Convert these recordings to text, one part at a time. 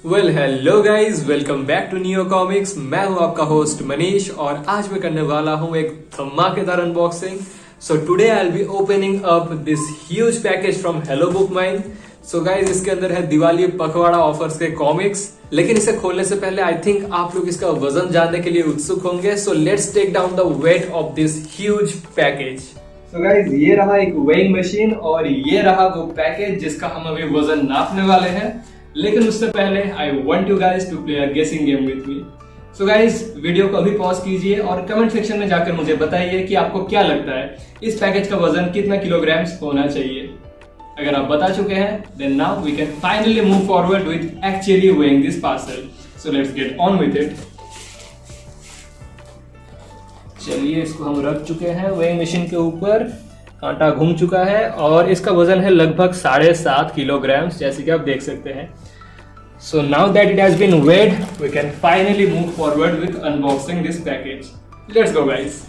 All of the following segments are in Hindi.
Hello guys, welcome back to new comics. मैं हूं आपका होस्ट मनीष और आज मैं करने वाला हूं एक धमाकेदार unboxing. So today I will be opening up this huge package from Hello Book mine. So guys, इसके अंदर है दिवाली पखवाड़ा ऑफर्स के कॉमिक्स, लेकिन इसे खोलने से पहले आई थिंक आप लोग इसका वजन जानने के लिए उत्सुक होंगे। So let's take down the weight of this huge package. So guys, ये रहा एक वेइंग मशीन और ये रहा वो पैकेज जिसका हम अभी वजन नापने वाले हैं। लेकिन उससे पहले I want you guys to play a guessing game with me. So guys, video को अभी पॉज कीजिए और कमेंट सेक्शन में जाकर मुझे बताइए कि आपको क्या लगता है इस पैकेज का वजन कितना किलोग्राम्स होना चाहिए। अगर आप बता चुके हैं then now we can finally move forward with actually weighing this parcel. So let's get on with it. चलिए, इसको हम रख चुके हैं वेइंग मशीन के ऊपर। कांटा घूम चुका है और इसका वजन है लगभग 7.5 किलोग्राम्स, जैसे कि आप देख सकते हैं। So now that it has been weighed, we can finally move forward with unboxing this package. Let's go guys.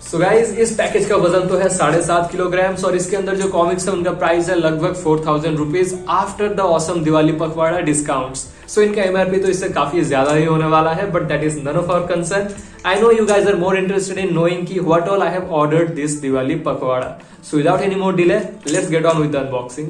So guys, इस पैकेज का वजन तो है 7.5 किलोग्राम्स और इसके अंदर जो कॉमिक्स है उनका प्राइस है लगभग 4000 rupees after the awesome Diwali पखवाड़ा डिस्काउंट्स। सो इनका एमआरपी तो इससे काफी ज्यादा ही होने वाला है, but that is none of our concern. I know you guys are more interested in knowing ki what all I have ordered this Diwali पखवाड़ा. So without any more delay, let's get on with the unboxing.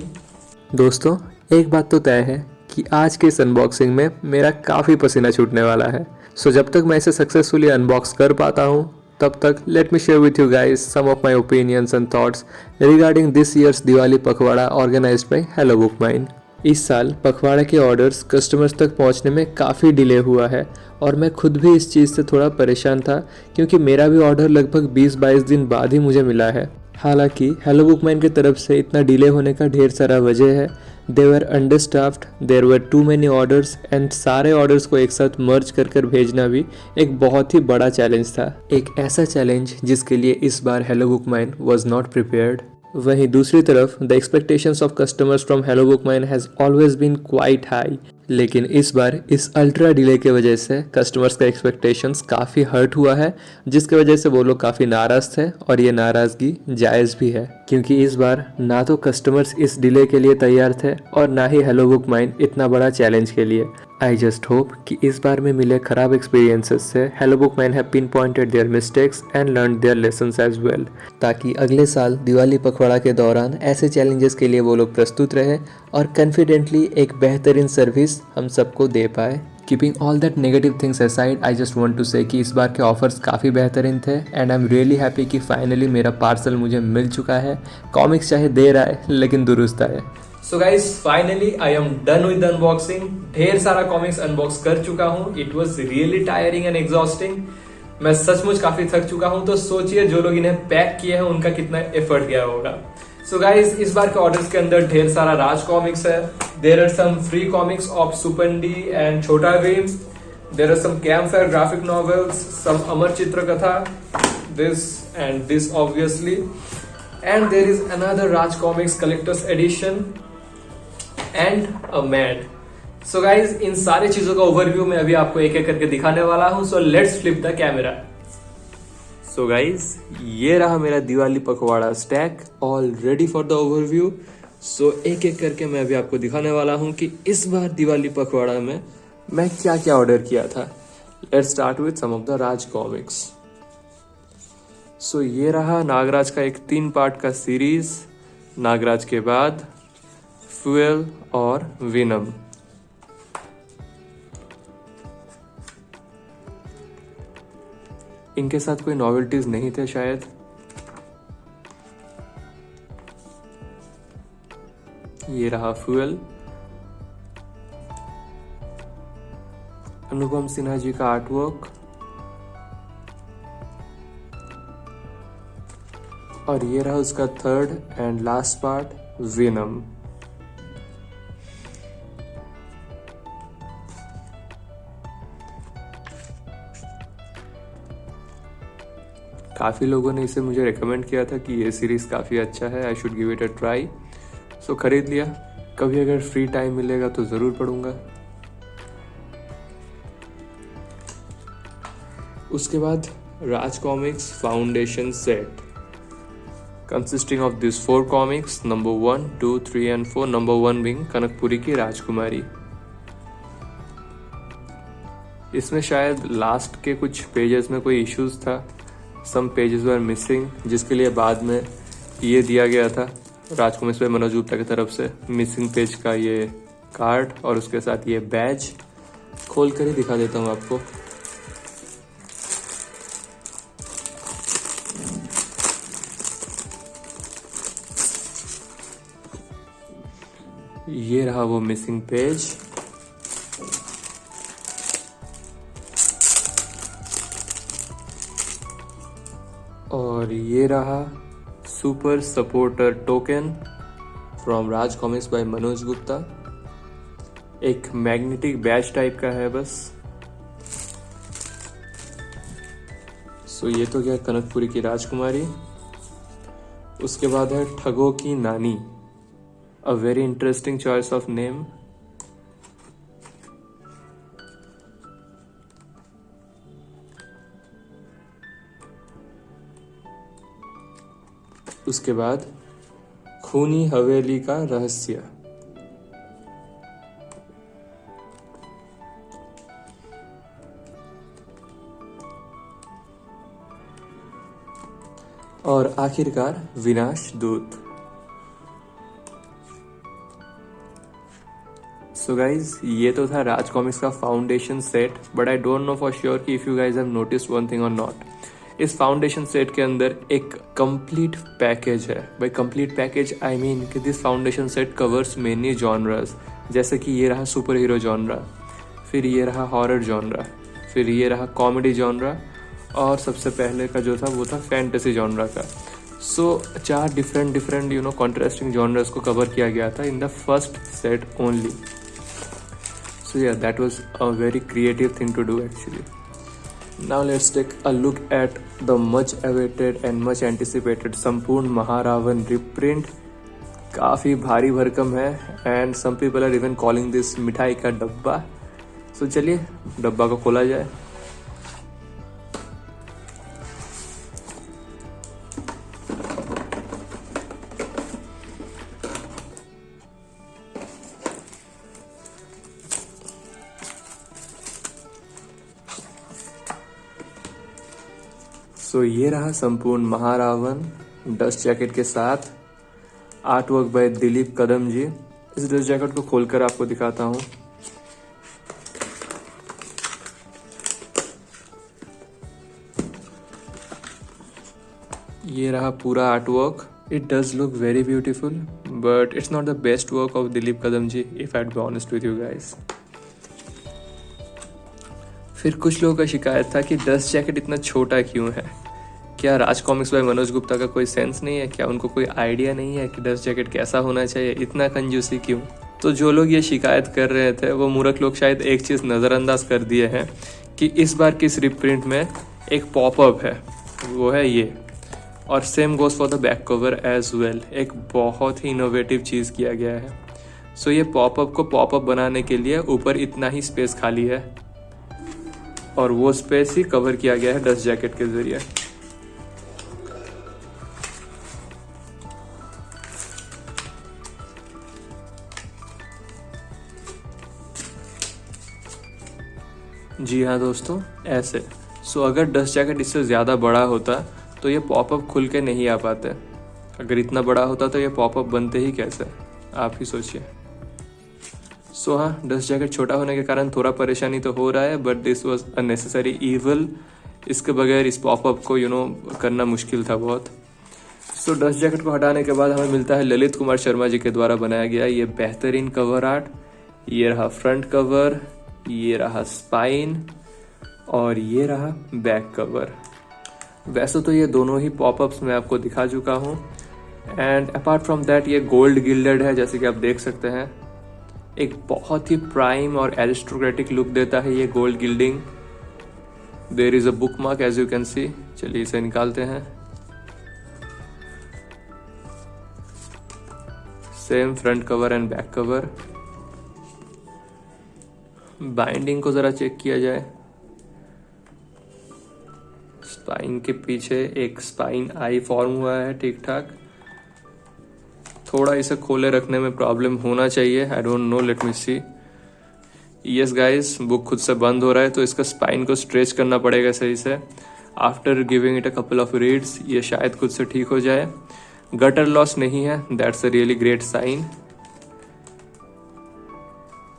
दोस्तों, एक बात तो तय है कि आज के इस अनबॉक्सिंग में मेरा काफ़ी पसीना छूटने वाला है। सो जब तक मैं इसे सक्सेसफुली अनबॉक्स कर पाता हूँ तब तक let me share with you guys some of my opinions and thoughts regarding this year's Diwali पखवाड़ा organised by Hello Book Mine. इस साल पखवाड़ा के ऑर्डर्स कस्टमर्स तक पहुंचने में काफ़ी डिले हुआ है और मैं खुद भी इस चीज़ से थोड़ा परेशान था क्योंकि मेरा भी ऑर्डर लगभग 20-22 दिन बाद ही मुझे मिला है। हालांकि हेलो बुक माइन की तरफ से इतना डिले होने का ढेर सारा वजह है। They were understaffed, there were too many orders and सारे ऑर्डर्स को एक साथ मर्ज कर भेजना भी एक बहुत ही बड़ा चैलेंज था। एक ऐसा चैलेंज जिसके लिए इस बार Hello Book Mine was not prepared. वहीं दूसरी तरफ the expectations of customers from Hello Book Mine has always been quite high, लेकिन इस बार इस अल्ट्रा डिले के वजह से कस्टमर्स का एक्सपेक्टेशंस काफ़ी हर्ट हुआ है, जिसके वजह से वो लोग काफ़ी नाराज़ थे और ये नाराज़गी जायज़ भी है क्योंकि इस बार ना तो कस्टमर्स इस डिले के लिए तैयार थे और ना ही हेलो बुक माइन इतना बड़ा चैलेंज के लिए। आई जस्ट होप कि इस बार में मिले खराब एक्सपीरियंसेस से hello book mine have pinpointed their mistakes and learn their lessons as well, ताकि अगले साल दिवाली पखवाड़ा के दौरान ऐसे चैलेंजेस के लिए वो लोग प्रस्तुत रहे और कॉन्फिडेंटली एक बेहतरीन सर्विस हम सबको दे पाए। Keeping all that negative things aside, I just want to say कि इस बार के ऑफर्स काफ़ी बेहतरीन थे and I am really happy कि फाइनली मेरा पार्सल मुझे मिल चुका है। कॉमिक्स चाहे देर आए लेकिन दुरुस्त आए। So guys, finally I am done with unboxing. ढेर सारा कॉमिक्स अनबॉक्स कर चुका हूँ। It was really tiring and exhausting. मैं सचमुच काफी थक चुका हूँ, तो सोचिए जो लोग इन्हें पैक किए हैं उनका कितना एफर्ट गया होगा। सो गाइज, इस बार के ऑर्डर्स के अंदर ढेर सारा राज कॉमिक्स है। There are some free comics of Supandi and Chhota Bheem. There are some Campfire graphic novels, some Amar Chitra Katha, this and this obviously, and there is another Raj comics collector's edition and a mad. So guys, इन सारी चीजों का ओवरव्यू मैं अभी आपको एक एक करके दिखाने वाला हूं। So let's flip the camera. So guys, ये रहा मेरा दिवाली पखवाड़ा stack all ready for the overview. So एक एक करके मैं अभी आपको दिखाने वाला हूं कि इस बार दिवाली पखवाड़ा में मैं क्या क्या ऑर्डर किया था। Let's start with some of the Raj comics. So ये रहा नागराज का एक 3 पार्ट का सीरीज। नागराज के बाद फ्यूएल और विनम। इनके साथ कोई नॉवेल्टीज नहीं थे शायद। ये रहा फ्यूएल। अनुपम सिन्हा जी का आर्टवर्क और ये रहा उसका 3rd एंड लास्ट पार्ट विनम। काफ़ी लोगों ने इसे मुझे रेकमेंड किया था कि ये सीरीज़ काफ़ी अच्छा है, I should give it a try. So खरीद लिया। कभी अगर फ्री टाइम मिलेगा तो ज़रूर पढ़ूंगा। उसके बाद Raj comics foundation set consisting of this 4 comics, number 1, 2, 3 and 4, number 1 being Kanakpuri की राजकुमारी। इसमें शायद लास्ट के कुछ पेजेस में कोई इश्यूज था, सम पेजेस वर मिसिंग, जिसके लिए बाद में ये दिया गया था राजकुमार भाई मनोज गुप्ता की तरफ से मिसिंग पेज का ये कार्ड और उसके साथ ये बैज। खोल कर ही दिखा देता हूँ आपको। ये रहा वो मिसिंग पेज। और ये रहा super supporter token from Raj comics bye Manoj Gupta. एक मैग्नेटिक बैच टाइप का है बस। सो ये तो गया कनकपुरी की राजकुमारी। उसके बाद है ठगों की नानी, a very interesting choice of name. उसके बाद खूनी हवेली का रहस्य। और आखिरकार विनाश दूत। सो गाइज, ये तो था राज कॉमिक्स का foundation set, but I don't know for sure कि if you guys have noticed one thing और नॉट। इस फाउंडेशन सेट के अंदर एक कंप्लीट पैकेज है। By complete package I mean कि this foundation set covers many genres, जैसे कि ये रहा सुपर हीरो जॉनरा, फिर ये रहा हॉरर जॉनरा, फिर ये रहा कॉमेडी जॉनरा, और सबसे पहले का जो था वो था फैंटेसी जॉनरा का। So 4 different you know contrasting genres को कवर किया गया था in the first set only. So yeah that was a very creative thing to do actually. Now let's take a look at the much awaited and much anticipated संपूर्ण महारावण reprint। काफ़ी भारी भरकम है and some people are even calling this मिठाई का डब्बा। So चलिए डब्बा को खोला जाए। सो ये रहा संपूर्ण महारावण डस्ट जैकेट के साथ, art work by Dilip Kadam जी। इस डस्ट जैकेट को खोलकर आपको दिखाता हूँ। ये रहा पूरा art work. It does look very beautiful, but it's not the best work of Dilip Kadam ji, if I be honest with you guys. फिर कुछ लोगों का शिकायत था कि डस्ट जैकेट इतना छोटा क्यों है। क्या राज कॉमिक्स बाय मनोज गुप्ता का कोई सेंस नहीं है? क्या उनको कोई आइडिया नहीं है कि डस्ट जैकेट कैसा होना चाहिए? इतना कंजूसी क्यों? तो जो लोग ये शिकायत कर रहे थे वो मूर्ख लोग शायद एक चीज़ नज़रअंदाज कर दिए हैं कि इस बार की इस रिप्रिंट में एक पॉपअप है, वो है ये। और same goes for the back cover as well. एक बहुत ही इनोवेटिव चीज़ किया गया है। सो ये पॉपअप को पॉपअप बनाने के लिए ऊपर इतना ही स्पेस खाली है और वो स्पेस ही कवर किया गया है डस्ट जैकेट के जरिए। जी हाँ दोस्तों, ऐसे। सो अगर डस्ट जैकेट इससे ज़्यादा बड़ा होता तो ये पॉपअप खुल के नहीं आ पाते। अगर इतना बड़ा होता तो ये पॉपअप बनते ही कैसे, आप ही सोचिए। सो हाँ, डस्ट जैकेट छोटा होने के कारण थोड़ा परेशानी तो हो रहा है, but this was a necessary evil. इसके बगैर इस पॉपअप को करना मुश्किल था बहुत। सो डस्ट जैकेट को हटाने के बाद हमें मिलता है ललित कुमार शर्मा जी के द्वारा बनाया गया ये बेहतरीन कवर आर्ट। ये रहा फ्रंट कवर, ये रहा स्पाइन और ये रहा बैक कवर। वैसे तो ये दोनों ही पॉपअप्स मैं आपको दिखा चुका हूँ, एंड अपार्ट फ्रॉम दैट ये गोल्ड गिल्डेड है, जैसे कि आप देख सकते हैं। एक बहुत ही प्राइम और एरिस्टोक्रेटिक लुक देता है ये gold gilding. There is a bookmark as you can see. चलिए इसे निकालते हैं। Same front cover and back cover. Binding को जरा चेक किया जाए। स्पाइन के पीछे एक स्पाइन आई फॉर्म हुआ है ठीक ठाक। थोड़ा इसे खोले रखने में प्रॉब्लम होना चाहिए, I don't know, let me see. Yes guys, book खुद से बंद हो रहा है तो इसका स्पाइन को स्ट्रेच करना पड़ेगा सही से। After giving it a couple of reads ये शायद खुद से ठीक हो जाए। गटर लॉस नहीं है, that's a really great sign.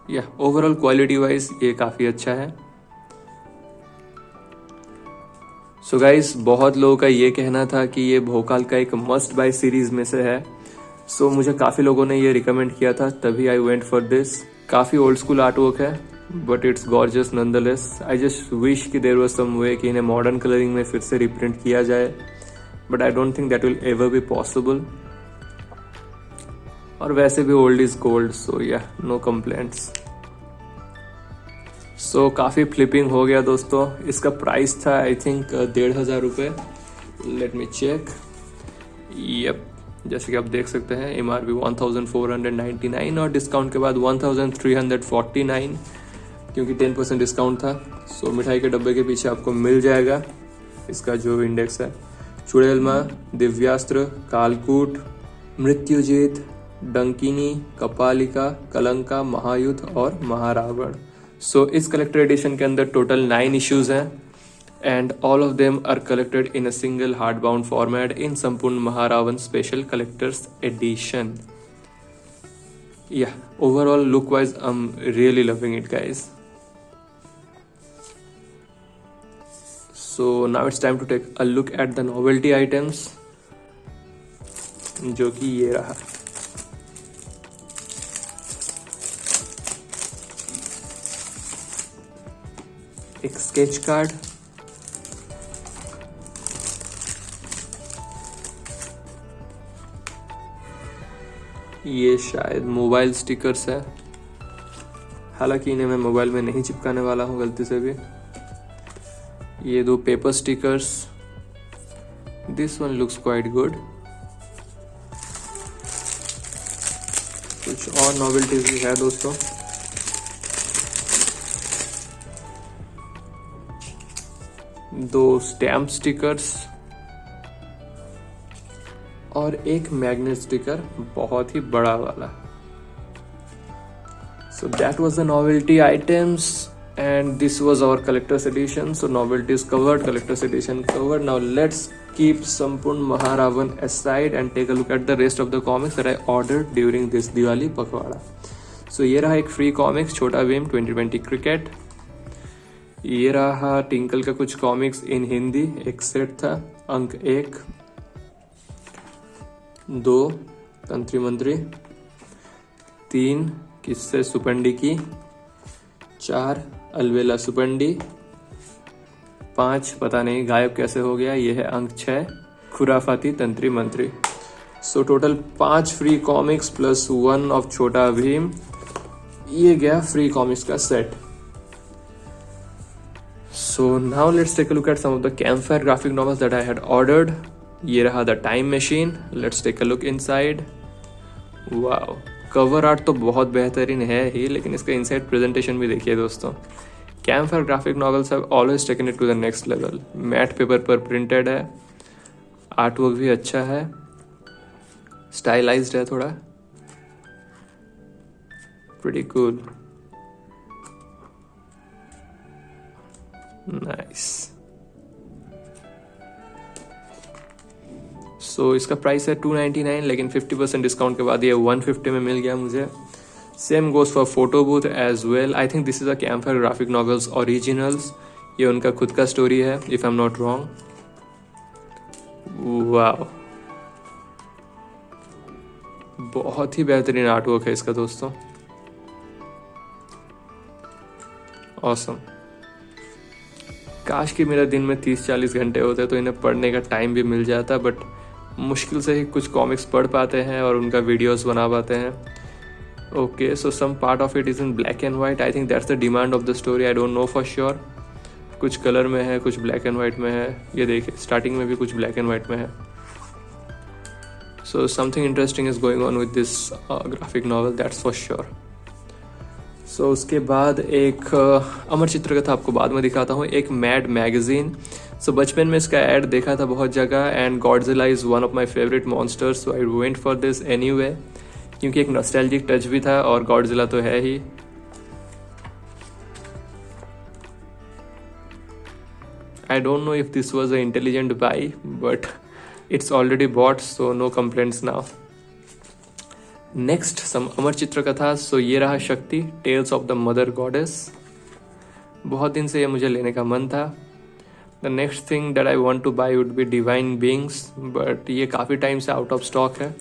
या ओवरऑल क्वालिटी वाइज ये काफ़ी अच्छा है। सो गाइस, बहुत लोगों का ये कहना था कि ये भोकाल का एक मस्ट बाय सीरीज में से है। सो मुझे काफ़ी लोगों ने ये रिकमेंड किया था, तभी आई वेंट फॉर दिस। काफ़ी ओल्ड स्कूल आर्ट वर्क है but it's gorgeous nonetheless. I just wish कि देयर वाज सम वे कि इन्हें मॉडर्न कलरिंग में फिर से रिप्रिंट किया जाए, but I don't think that will ever be possible. और वैसे भी ओल्ड इज गोल्ड, सो या नो कंप्लेंट्स। सो काफ़ी फ्लिपिंग हो गया दोस्तों। इसका प्राइस था आई थिंक 1500 रुपये। Let me check. यप, जैसे कि आप देख सकते हैं MRP 1499 और डिस्काउंट के बाद 1349 क्योंकि 10% डिस्काउंट था। सो मिठाई के डब्बे के पीछे आपको मिल जाएगा इसका जो इंडेक्स है। चुड़ैल माँ, दिव्यास्त्र, कालकूट, मृत्युजीत, डंकिनी, कपालिका, कलंका, महायुद्ध और महारावण। सो इस कलेक्टर एडिशन के अंदर टोटल 9 इश्यूज हैं and all of them are collected in a single hardbound format in Sampurna Maharavan Special Collector's Edition. Yeah, overall look wise I'm really loving it guys. So now it's time to take a look at the novelty items, जो कि ये रहा। एक स्केच कार्ड, ये शायद मोबाइल स्टिकर्स है, हालांकि इन्हें मैं मोबाइल में नहीं चिपकाने वाला हूँ गलती से भी। ये 2 paper stickers, this one looks quite good. कुछ और नॉवेल्टीज भी है दोस्तों। दो स्टैम्प स्टिकर्स और एक मैग्नेट स्टिकर, बहुत ही बड़ा वाला। So that was the novelty items and this was our collector's edition. So novelties covered, collector's edition covered. Now let's keep Sampoorna Maharavan aside and take a look at the rest of the comics that I ordered during this Diwali पखवाड़ा। सो ये रहा एक फ्री कॉमिक्स, छोटा भीम 2020 क्रिकेट। ये रहा टिंकल का कुछ कॉमिक्स इन हिंदी, एक सेट था। अंक 1, 2 तंत्री मंत्री, 3 किस्से सुपंडी की, 4 अलवेला सुपंडी, 5 पता नहीं गायब कैसे हो गया, ये है अंक 6 खुराफाती तंत्री मंत्री। So total 5 free comics plus 1 of Chhota Bheem, ये गया फ्री कॉमिक्स का set. So now let's take a look at some of the campfire graphic novels that I had ordered. ये रहा the time machine, let's take a look inside. Wow, cover art तो बहुत बेहतरीन है ही, लेकिन इसका इनसाइड प्रेजेंटेशन भी देखिए दोस्तों। Campfire graphic novels have always taken it to the next level. Matte paper पर प्रिंटेड है, आर्ट वर्क भी अच्छा है, स्टाइलाइज्ड है थोड़ा, प्रीटी कूल, नाइस। सो इसका प्राइस है 299, लेकिन 50% डिस्काउंट के बाद ये 150 में मिल गया मुझे। Same goes for photo booth as well. I think this is a campfire graphic novels originals. ये उनका खुद का स्टोरी है if I am not wrong. Wow, बहुत ही बेहतरीन आर्ट वर्क है इसका दोस्तों, ऑसम। काश कि मेरा दिन में 30-40 घंटे होते तो इन्हें पढ़ने का टाइम भी मिल जाता, बट मुश्किल से ही कुछ कॉमिक्स पढ़ पाते हैं और उनका वीडियोस बना पाते हैं। Okay, so some part of it is in black and white. I think that's the demand of the story, I don't know for sure. कुछ कलर में है, कुछ ब्लैक एंड वाइट में है। ये देखिए स्टार्टिंग में भी कुछ ब्लैक एंड वाइट में है। So something interesting is going on with this graphic novel, that's for sure. So उसके बाद एक अमर चित्र कथा आपको बाद में दिखाता हूँ, एक मैड मैगजीन। सो बचपन में इसका ऐड देखा था बहुत जगह, and Godzilla is one of my favourite monsters, so I went for this anyway, क्योंकि एक नॉस्टैल्जिक टच भी था और गॉडजिला तो है ही। I don't know if this was an intelligent buy, but it's already bought, so no complaints now. Next, some अमर चित्र कथा. So ये रहा Shakti, tales of the mother goddess. बहुत दिन से ये मुझे लेने का मन था. The next thing that I want to buy would be Divine Beings, but ये काफ़ी टाइम से आउट ऑफ स्टॉक है.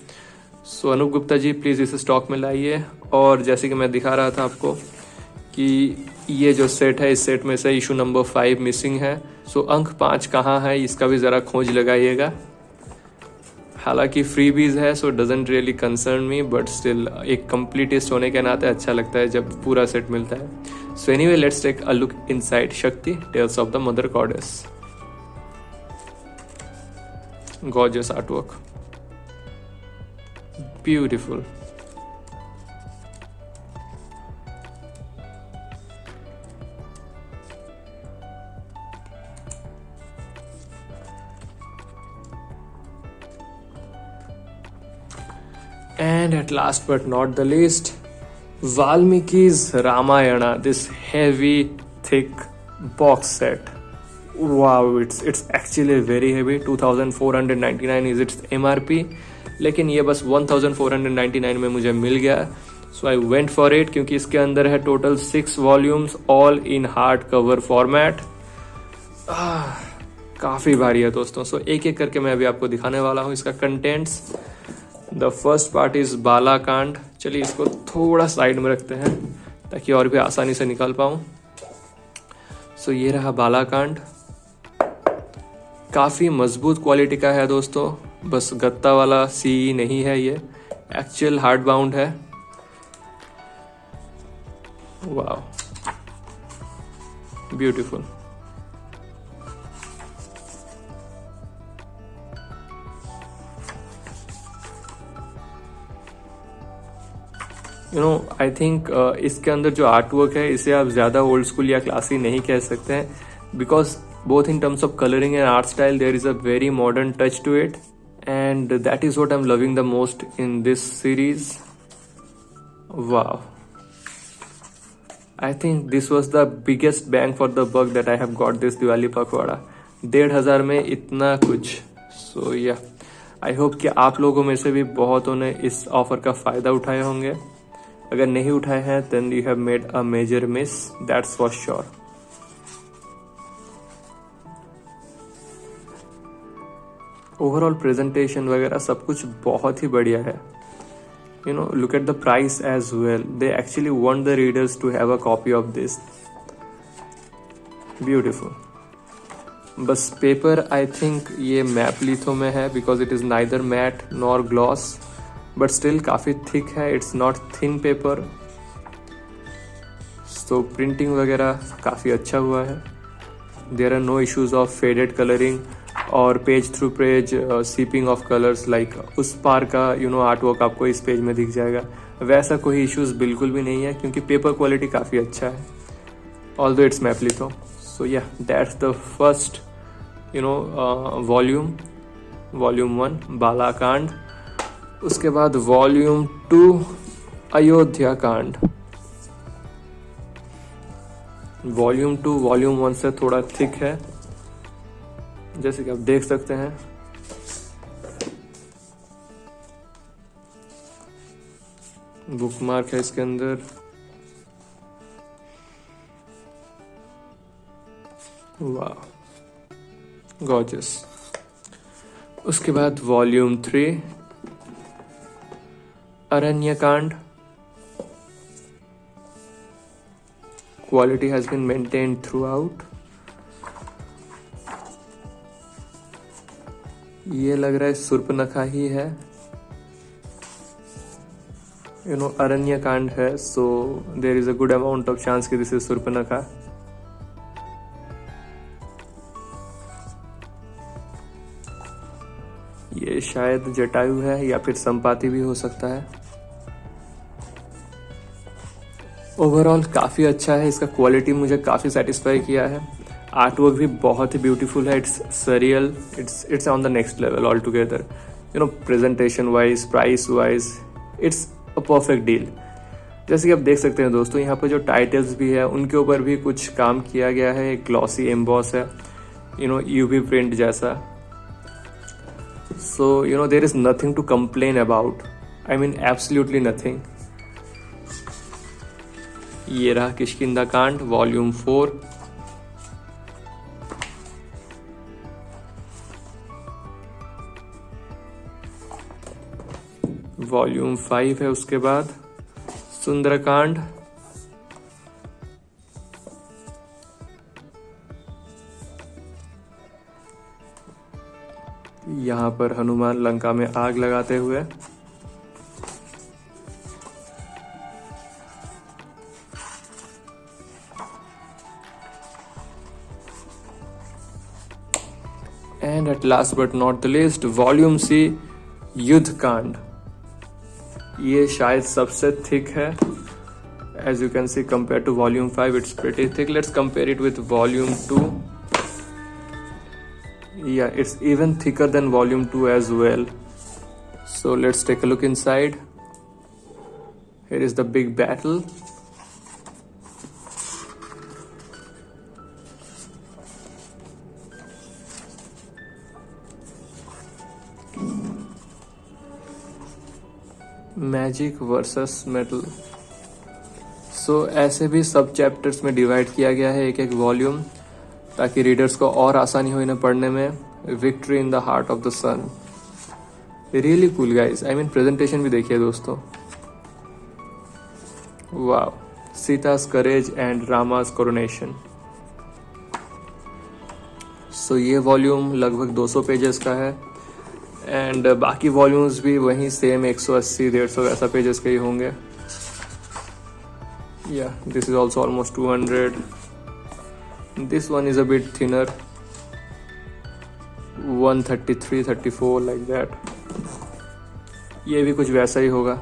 सो अनूप गुप्ता जी प्लीज़ इसे स्टॉक में लाइए. और जैसे कि मैं दिखा रहा था आपको कि ये जो सेट है, इस सेट में से इशू नंबर 5 मिसिंग है. सो अंक 5 कहाँ है इसका भी ज़रा खोज लगाइएगा. हालांकि फ्रीबीज है, so doesn't really concern me, but still एक कंप्लीटिस्ट होने के नाते अच्छा लगता है जब पूरा सेट मिलता है. So anyway, let's take a look inside Shakti, tales of the mother goddess. Gorgeous artwork, beautiful. And at last but not the least, Valmiki's Ramayana, this heavy thick box set. Wow, it's actually very heavy. 2499 is its MRP, लेकिन ये बस 1499 में मुझे मिल गया. सो आई वेंट फॉर इट, क्योंकि इसके अंदर है total 6 volumes, all in hard cover format. काफ़ी भारी है दोस्तों. सो एक एक करके मैं अभी आपको दिखाने वाला हूँ इसका contents. The first part is Balakanda. चलिए इसको थोड़ा साइड में रखते हैं ताकि और भी आसानी से निकाल पाऊँ. सो ये रहा बालाकांड. काफ़ी मजबूत क्वालिटी का है दोस्तों, बस गत्ता वाला सी नहीं है, ये एक्चुअल हार्ड बाउंड है. वाह, ब्यूटीफुल. आई थिंक इसके अंदर जो आर्ट वर्क है इसे आप ज़्यादा ओल्ड स्कूल या क्लासी नहीं कह सकते हैं, because both in terms of coloring and art style there is a very modern touch to it, and that is what I'm loving the most in this series. Wow, I think this was the biggest bang for the buck that I have got this Diwali पखवाड़ा. 1500 में इतना कुछ. So yeah, I hope कि आप लोगों में से भी बहुतों ने इस ऑफर का फ़ायदा उठाए होंगे. अगर नहीं उठाए हैं then you have made a major miss, that's for sure. Overall presentation वगैरह सब कुछ बहुत ही बढ़िया है. Look at the price as well. They actually want the readers to have a copy of this. Beautiful. बस पेपर आई थिंक ये मैप लिथो में है, because it is neither matte nor gloss, but still काफ़ी थिक है. It's not thin paper. So printing वगैरह काफ़ी अच्छा हुआ है. There are no issues of faded colouring और page through page seeping of colours like उस पार का आर्ट वर्क आपको इस पेज में दिख जाएगा. वैसा कोई इश्यूज बिल्कुल भी नहीं है, क्योंकि पेपर क्वालिटी काफ़ी अच्छा है, ऑल्दो इट्स मैप लिथो. सो या, दैट्स द फर्स्ट वॉल्यूम 1 बालाकांड. उसके बाद वॉल्यूम 2 अयोध्या कांड. वॉल्यूम 2 वॉल्यूम 1 से थोड़ा थिक है, जैसे कि आप देख सकते हैं. बुकमार्क है इसके अंदर. वाह, गॉर्जियस. उसके बाद volume 3 Aranyakand. Quality has been maintained throughout. ये लग रहा है सुर्पनखा ही है. अरण्य कांड है, so there is a good amount of chance कि दिस इज सुर्पनखा. ये शायद जटायु है या फिर संपाति भी हो सकता है. ओवरऑल काफी अच्छा है. इसका क्वालिटी मुझे काफी सेटिस्फाई किया है. आर्ट वर्क भी बहुत ही ब्यूटीफुल है. It's surreal. It's on the next level all together. Presentation wise, price wise, it's a perfect deal. जैसे कि आप देख सकते हैं दोस्तों, यहाँ पर जो टाइटल्स भी है उनके ऊपर भी कुछ काम किया गया है. एक ग्लॉसी एम्बॉस है. UV प्रिंट जैसा. So there is nothing to complain about. I mean absolutely nothing. ये रहा किष्किंधा कांड वॉल्यूम 4. वॉल्यूम 5 है उसके बाद सुंदरकांड. यहाँ पर हनुमान लंका में आग लगाते हुए. And at last but not the least volume C Yuddha Kand. ये शायद सबसे थिक है. As you can see compare to volume 5 it's pretty thick. Let's compare it with volume 2. Yeah, it's even thicker than volume 2 as well. So let's take a look inside. Here is the big battle. Magic versus metal. So ऐसे भी सब चैप्टर्स में डिवाइड किया गया है एक एक वॉल्यूम, ताकि रीडर्स को और आसानी हो इन्हें पढ़ने में. Victory in the heart of the sun. Really cool guys. I mean presentation भी देखिए दोस्तों. वाव. सीता's करेज एंड रामा's कोरोनेशन. सो ये वॉल्यूम लगभग 200 पेजेस का है. एंड बाकी वॉल्यूम्स भी वहीं सेम 180-150 ऐसा पेजेस के ही होंगे. या this is also almost 200. This one is a bit thinner, 133-34 like that. ये भी कुछ वैसा ही होगा.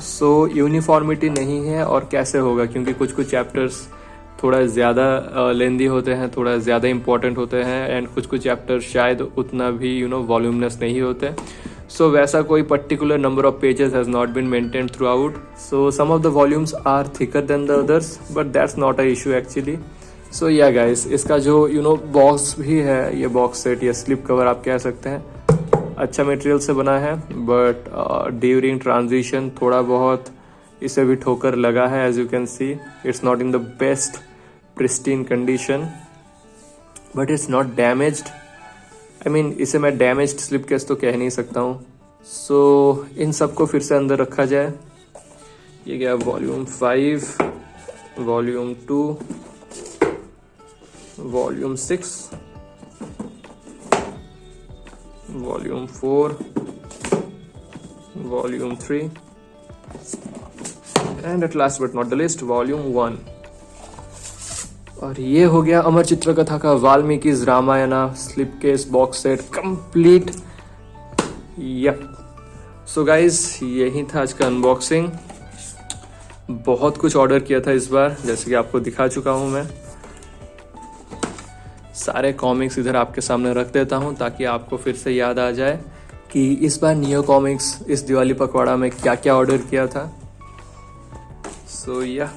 So यूनिफॉर्मिटी नहीं है. और कैसे होगा, क्योंकि कुछ कुछ चैप्टर्स थोड़ा ज़्यादा लेंदी होते हैं, थोड़ा ज़्यादा इंपॉर्टेंट होते हैं. एंड कुछ कुछ चैप्टर्स शायद उतना भी वॉल्यूमनेस नहीं होते. So वैसा कोई particular number of pages has not been maintained throughout. So some of the volumes are thicker than the others, but that's not a issue actually. So yeah guys, इसका जो बॉक्स भी है, ये बॉक्स सेट या स्लिप कवर आप कह सकते हैं, अच्छा मटेरियल से बना है. बट ड्यूरिंग ट्रांजिशन थोड़ा बहुत इसे भी ठोकर लगा है. As you can see it's not in the best pristine condition, but it's not damaged. I mean इसे मैं डैमेज्ड स्लिप केस तो कह नहीं सकता हूँ. सो इन सबको फिर से अंदर रखा जाए. ये गया volume 5, volume 2, volume 6, volume 4, volume 3 and at last but not the least volume 1. और ये हो गया अमर चित्र कथा का Valmiki Ramayana slip case box set complete. Yup. So guys यही था आज का अनबॉक्सिंग. बहुत कुछ ऑर्डर किया था इस बार, जैसे कि आपको दिखा चुका हूं मैं. सारे कॉमिक्स इधर आपके सामने रख देता हूं ताकि आपको फिर से याद आ जाए कि इस बार नियो कॉमिक्स इस दिवाली पखवाड़ा में क्या क्या ऑर्डर किया था. सो या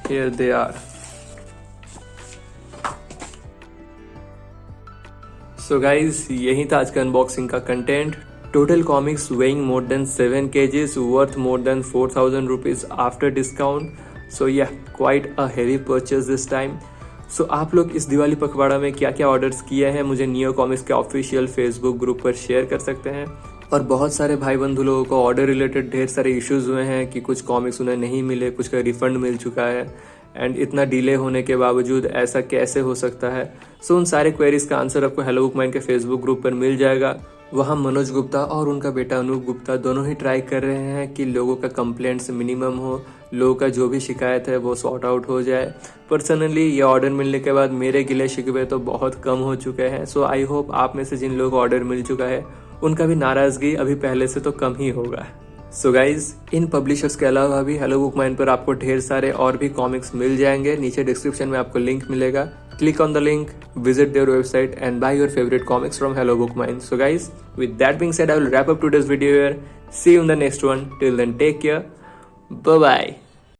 here they are. So guys, यही था आज का अनबॉक्सिंग का content. Total comics weighing more than 7 kgs, worth more than 4,000 rupees after discount. So yeah, quite a heavy purchase this time. So आप लोग इस दिवाली पखवाड़ा में क्या क्या ऑर्डर्स किए हैं मुझे नियो कॉमिक्स के ऑफिशियल फेसबुक ग्रुप पर शेयर कर सकते हैं. और बहुत सारे भाई बंधु लोगों को ऑर्डर रिलेटेड ढेर सारे इश्यूज हुए हैं कि कुछ कॉमिक्स उन्हें नहीं मिले, कुछ का रिफंड मिल चुका है. एंड इतना डिले होने के बावजूद ऐसा कैसे हो सकता है. सो उन सारे क्वेरीज का आंसर आपको हेलो बुक माइंड के फेसबुक ग्रुप पर मिल जाएगा. वहाँ मनोज गुप्ता और उनका बेटा अनूप गुप्ता दोनों ही ट्राई कर रहे हैं कि लोगों का कंप्लेंट्स मिनिमम हो, लोगों का जो भी शिकायत है वो सॉर्ट आउट हो जाए. पर्सनली ये ऑर्डर मिलने के बाद मेरे गिले शिकवे तो बहुत कम हो चुके हैं. सो आई होप आप में से जिन लोगों को ऑर्डर मिल चुका है उनका भी नाराजगी अभी पहले से तो कम ही होगा. सो गाइज इन पब्लिशर्स के अलावा भी हेलो बुक माइंड पर आपको ढेर सारे और भी कॉमिक्स मिल जाएंगे. नीचे डिस्क्रिप्शन में आपको लिंक मिलेगा. Click on the link, visit their website and buy your favorite comics from Hello Book Mind. So guys, with that being said, I will wrap up today's video here. See you in the next one. Till then, take care. Bye bye.